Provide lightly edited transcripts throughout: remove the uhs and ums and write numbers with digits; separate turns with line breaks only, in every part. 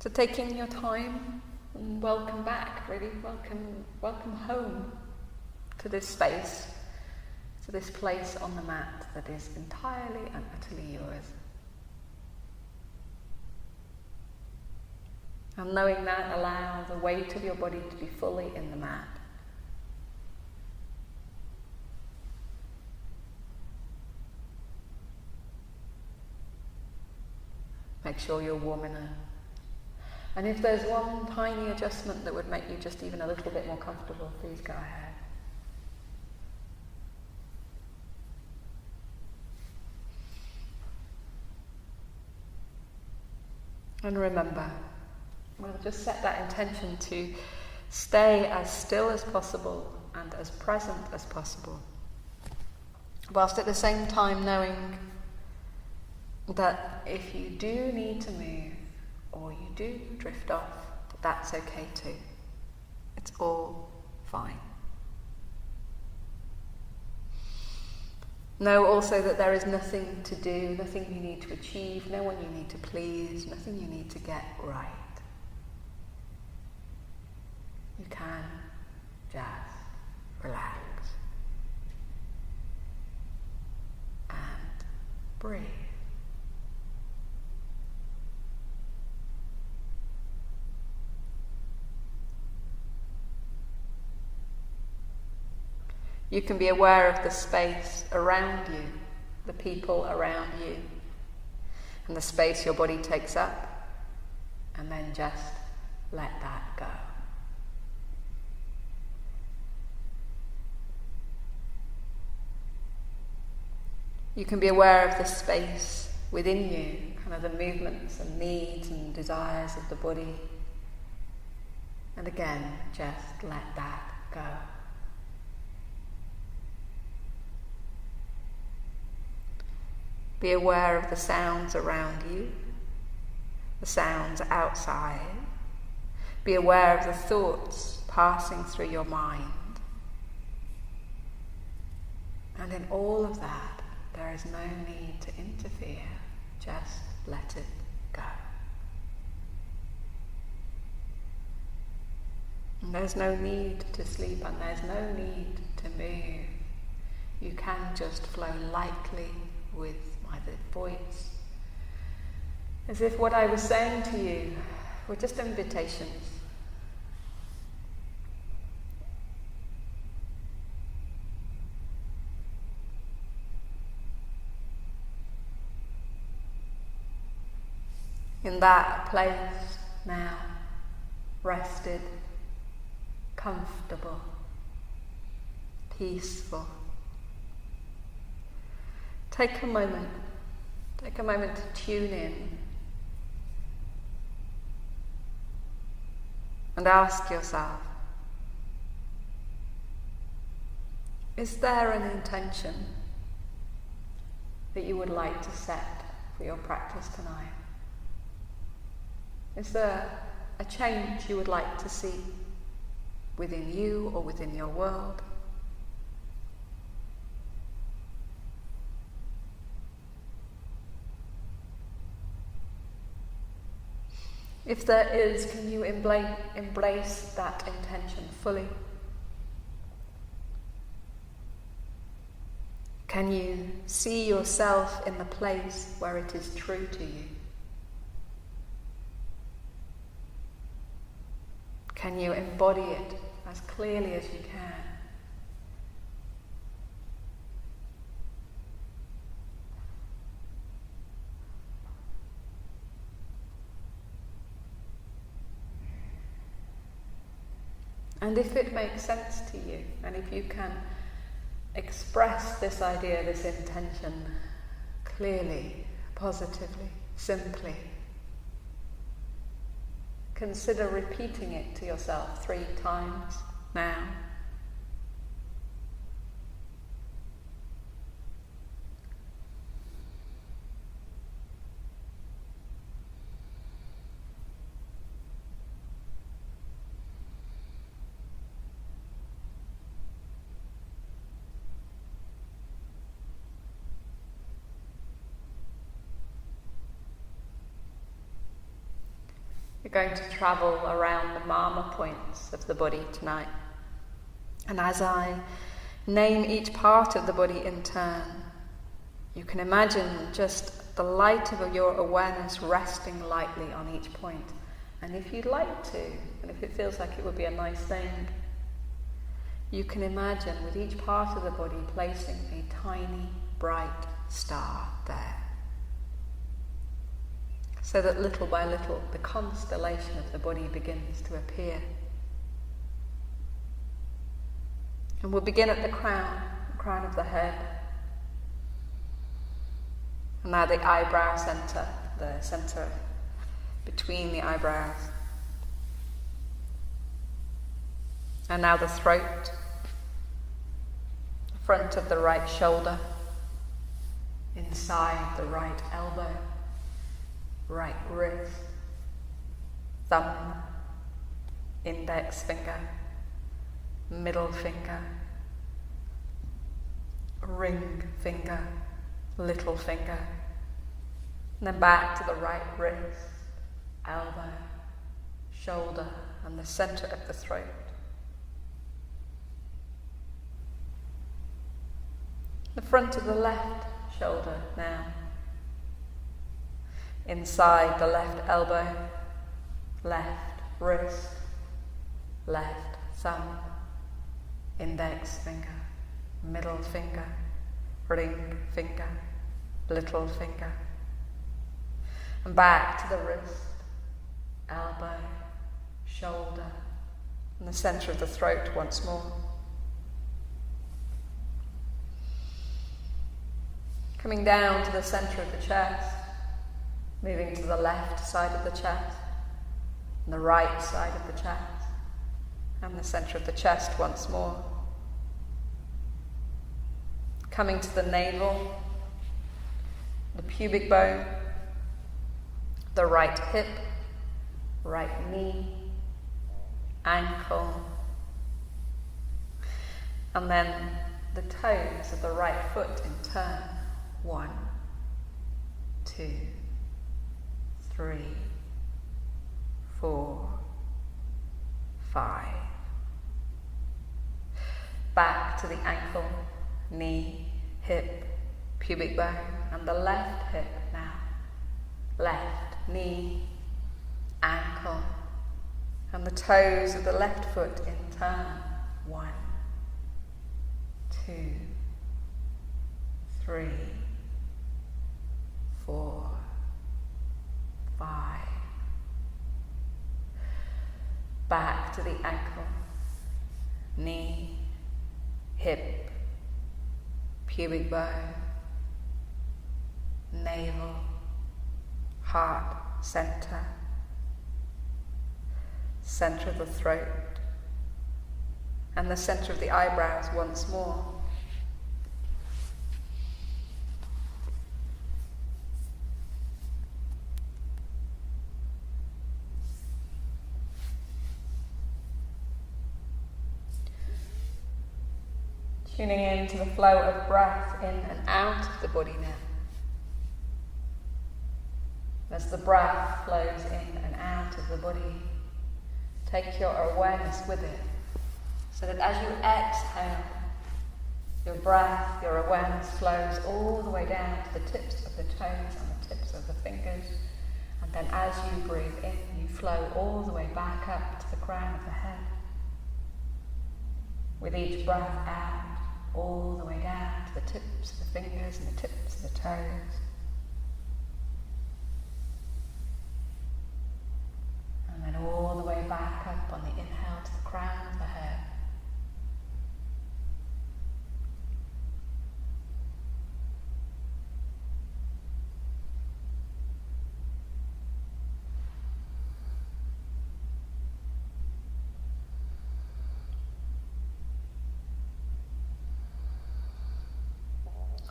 So taking your time, and welcome back, really, welcome home to this space, to this place on the mat that is entirely and utterly yours. And knowing that, allow the weight of your body to be fully in the mat. Make sure you're warm enough. And if there's one tiny adjustment that would make you just even a little bit more comfortable, please go ahead. And remember, we'll just set that intention to stay as still as possible and as present as possible, whilst at the same time knowing that if you do need to move or you do drift off, that's okay too. It's all fine. Know also that there is nothing to do, nothing you need to achieve, no one you need to please, nothing you need to get right. You can just relax and breathe. You can be aware of the space around you, the people around you, and the space your body takes up, and then just let that go. You can be aware of the space within you, kind of the movements and needs and desires of the body, and again, just let that go. Be aware of the sounds around you, the sounds outside. Be aware of the thoughts passing through your mind. And in all of that, there is no need to interfere. Just let it go. And there's no need to sleep and there's no need to move. You can just flow lightly with my voice, as if what I was saying to you were just invitations. In that place now, rested, comfortable, peaceful. Take a moment to tune in and ask yourself, is there an intention that you would like to set for your practice tonight? Is there a change you would like to see within you or within your world? If there is, can you embrace that intention fully? Can you see yourself in the place where it is true to you? Can you embody it as clearly as you can? And if it makes sense to you, and if you can express this idea, this intention clearly, positively, simply, consider repeating it to yourself 3 times now. You're going to travel around the mama points of the body tonight. And as I name each part of the body in turn, you can imagine just the light of your awareness resting lightly on each point. And if you'd like to, and if it feels like it would be a nice thing, you can imagine with each part of the body placing a tiny, bright star there. So that little by little, the constellation of the body begins to appear. And we'll begin at the crown of the head. And now the eyebrow center, the center between the eyebrows. And now the throat, the front of the right shoulder, inside the right elbow, right wrist, thumb, index finger, middle finger, ring finger, little finger, and then back to the right wrist, elbow, shoulder, and the center of the throat. The front of the left shoulder now. Inside the left elbow, left wrist, left thumb, index finger, middle finger, ring finger, little finger. And back to the wrist, elbow, shoulder, and the center of the throat once more. Coming down to the center of the chest, moving to the left side of the chest, and the right side of the chest, and the center of the chest once more. Coming to the navel, the pubic bone, the right hip, right knee, ankle, and then the toes of the right foot in turn. 1, 2, 3, 4, 5. Back to the ankle, knee, hip, pubic bone, and the left hip now. Left knee, ankle, and the toes of the left foot in turn. 1, 2, 3, 4, 5. Back to the ankle, knee, hip, pubic bone, navel, heart, center, center of the throat, and the center of the eyebrows once more. Tuning into the flow of breath in and out of the body now. As the breath flows in and out of the body, take your awareness with it, so that as you exhale, your breath, your awareness flows all the way down to the tips of the toes and the tips of the fingers, and then as you breathe in, you flow all the way back up to the crown of the head. With each breath out, all the way down to the tips of the fingers and the tips of the toes. And then all the way back up on the inhale to the crown of the head.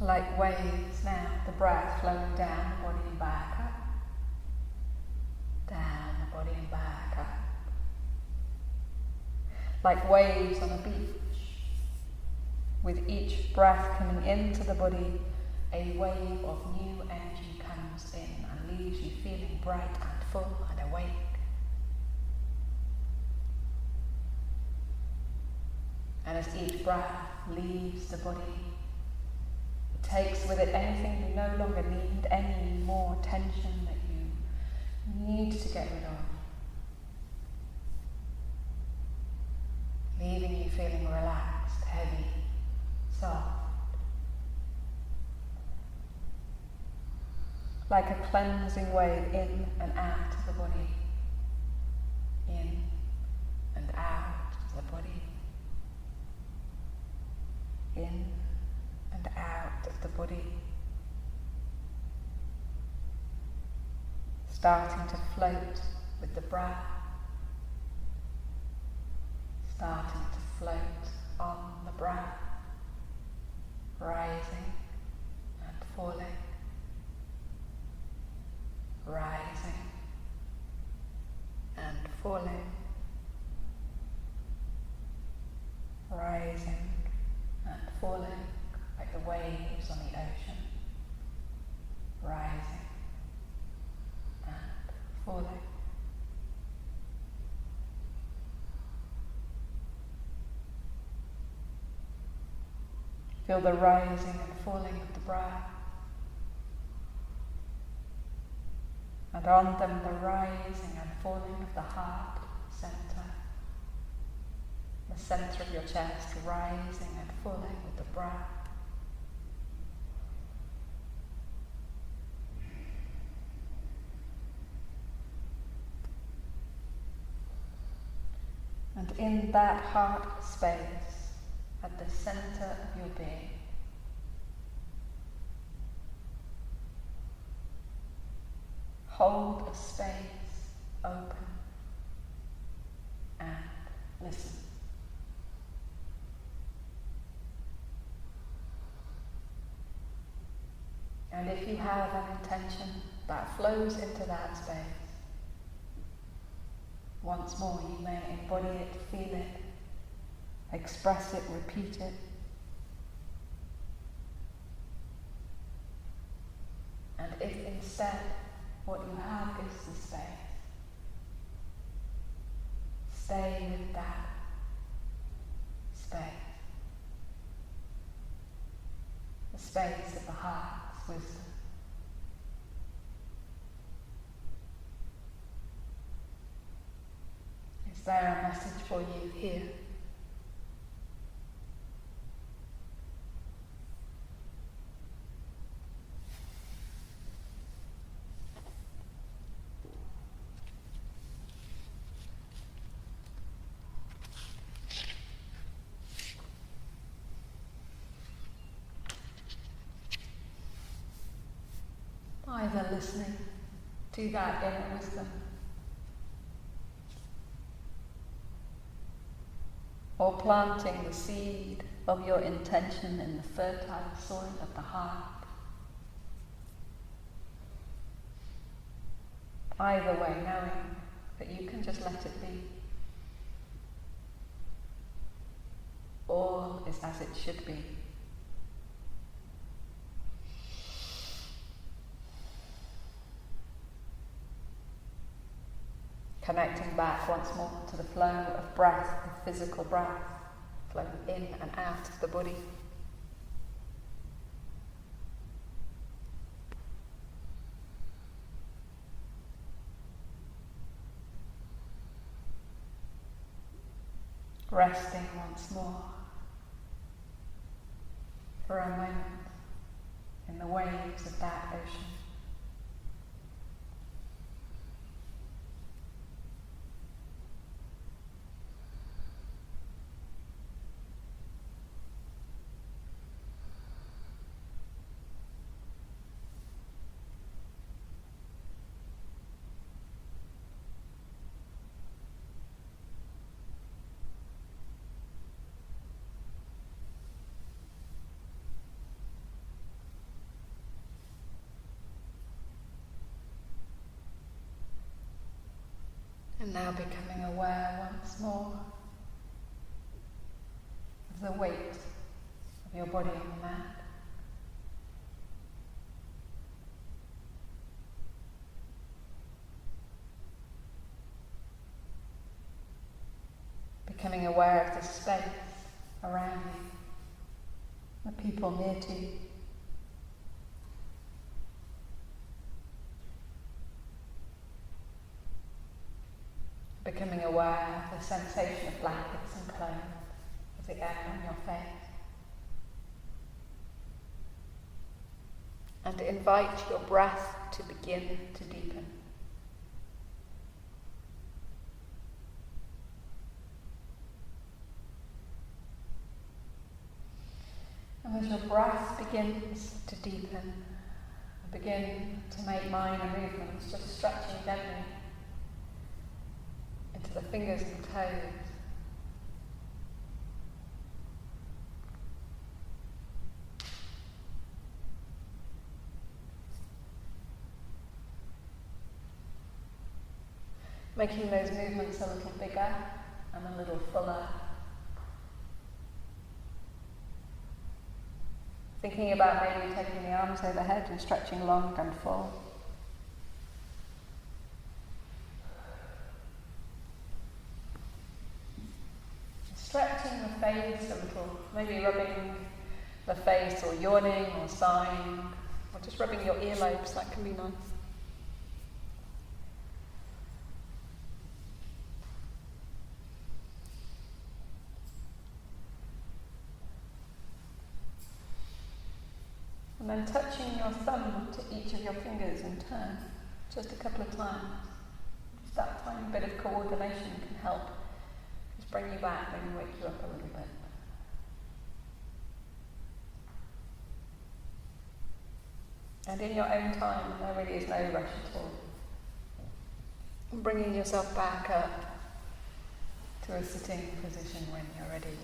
Like waves now, the breath flowing down the body and back up. Down the body and back up. Like waves on a beach. With each breath coming into the body, a wave of new energy comes in and leaves you feeling bright and full and awake. And as each breath leaves the body, it takes with it anything you no longer need, any more tension that you need to get rid of, leaving you feeling relaxed, heavy, soft. Like a cleansing wave in and out of the body, in and out of the body, in and out of the body, starting to float with the breath, starting to float on the breath, rising and falling, rising and falling, rising and falling like the waves on the ocean, rising and falling. Feel the rising and falling of the breath, and on them the rising and falling of the heart center, the center of your chest rising and falling with the breath. And in that heart space, at the center of your being, hold a space open and listen. And if you have an intention that flows into that space, once more you may embody it, feel it, express it, repeat it. And if instead what you have is the space, stay with that space, the space of the heart's wisdom. Is there a message for you here? Either listening to that inner wisdom or planting the seed of your intention in the fertile soil of the heart. Either way, knowing that you can just let it be. All is as it should be. Connecting back once more to the flow of breath, the physical breath, flowing in and out of the body. Resting once more for a moment in the waves of that ocean. And now becoming aware once more of the weight of your body on the mat. Becoming aware of the space around you, the people near to you. Becoming aware of the sensation of blankets and clothes, of the air on your face. And invite your breath to begin to deepen. And as your breath begins to deepen, begin to make minor movements, just stretching gently into the fingers and toes. Making those movements a little bigger and a little fuller. Thinking about maybe taking the arms overhead and stretching long and full. Stretching the face a little, maybe rubbing the face or yawning or sighing, or just rubbing your earlobes, that can be nice. And then touching your thumb to each of your fingers in turn, just a couple of times. Just that tiny bit of coordination can help just bring you back, maybe wake you up a little bit. And in your own time, there really is no rush at all. And bringing yourself back up to a sitting position when you're ready.